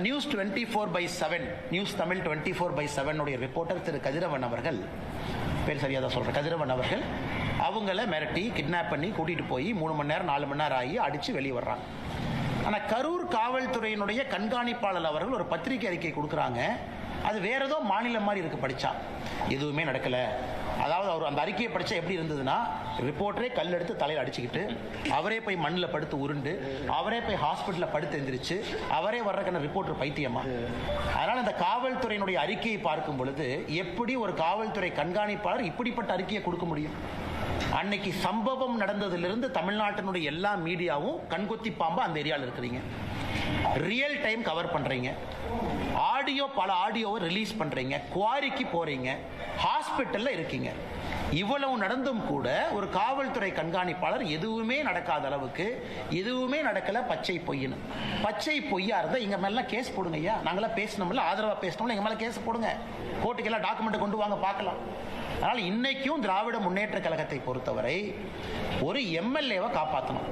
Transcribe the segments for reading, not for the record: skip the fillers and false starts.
News 24/7 news Tamil 24/7 உடைய reporter திரு கதிரவன் அவர்கள், பேர் சரியாக தான் சொல்கிறேன், கதிரவன் அவர்கள் அவங்கள மிரட்டி கிட்னாப் பண்ணி கூட்டிகிட்டு போய் 3 மணி நேரம் 4 மணி நேரம் ஆகி அடித்து வெளியே வர்றாங்க. ஆனால் கரூர் காவல்துறையினுடைய கண்காணிப்பாளர் அவர்கள் ஒரு பத்திரிகை அறிக்கை கொடுக்குறாங்க. அது வேற ஏதோ மாநிலம் மாதிரி இருக்கு. படித்தா எதுவுமே நடக்கலை. அதாவது அவர் அந்த அறிக்கையை படித்தா எப்படி இருந்ததுன்னா, ரிப்போர்ட்டரே கல் எடுத்து தலையில் அடிச்சுக்கிட்டு, அவரே போய் மண்ணில் படுத்து உருண்டு, அவரே போய் ஹாஸ்பிட்டலில் படுத்து எந்திரிச்சு, அவரே வர்றதுக்கான ரிப்போர்ட்டர் பைத்தியமா? அதனால் இந்த காவல்துறையினுடைய அறிக்கையை பார்க்கும் பொழுது எப்படி ஒரு காவல்துறை கண்காணிப்பாளர் இப்படிப்பட்ட அறிக்கையை கொடுக்க முடியும்? அன்னைக்கு சம்பவம் நடந்ததிலிருந்து தமிழ்நாட்டினுடைய எல்லா மீடியாவும் கண்கொத்தி பாம்பா அந்த ஏரியாவில் இருக்கிறீங்க. ரியல் டைம் கவர் பண்றீங்க, ஆடியோ பல ஆடியோவை ரிலீஸ் பண்றீங்க, குவாரிக்கு போறீங்க, ஹாஸ்பிட்டல்ல இருக்கீங்க. இவ்வளவு நடந்தும் கூட ஒரு காவல்துறை கண்காணிப்பாளர் எதுவுமே நடக்காத அளவுக்கு எதுவுமே நடக்கல, பச்சை பொய்னு. பச்சை பொய்யா இருந்தா எங்க மேல கேஸ் போடுங்க ஐயா. நாங்களாம் பேசணும்ல, ஆதரவா பேசணும்ல, எங்க மேல கேஸ் போடுங்க, கோர்ட்டுக்கு எல்லாம் டாக்குமெண்ட் கொண்டு வாங்க பார்க்கலாம். அதனால் இன்னைக்கும் திராவிட முன்னேற்ற கழகத்தை பொறுத்தவரை ஒரு எம்எல்ஏவை காப்பாற்றணும்.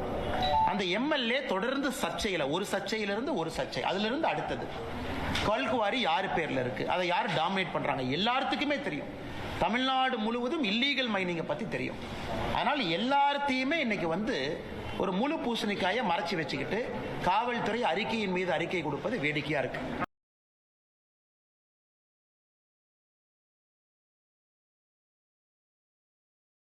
அந்த எம்எல்ஏ தொடர்ந்து சர்ச்சையில், ஒரு சர்ச்சையிலிருந்து ஒரு சர்ச்சை, அதிலிருந்து அடுத்தது. கல்குவாரி யார் பேர்ல இருக்கு, அதை யார் டாமினேட் பண்றாங்க எல்லாத்துக்குமே தெரியும். தமிழ்நாடு முழுவதும் இல்லீகல் மைனிங்கை பத்தி தெரியும். அதனால் எல்லாத்தையுமே இன்னைக்கு ஒரு முழு பூசணிக்காயை மறைச்சி வச்சுக்கிட்டு காவல்துறை அறிக்கையின் மீது அறிக்கை கொடுப்பது வேடிக்கையா இருக்கு.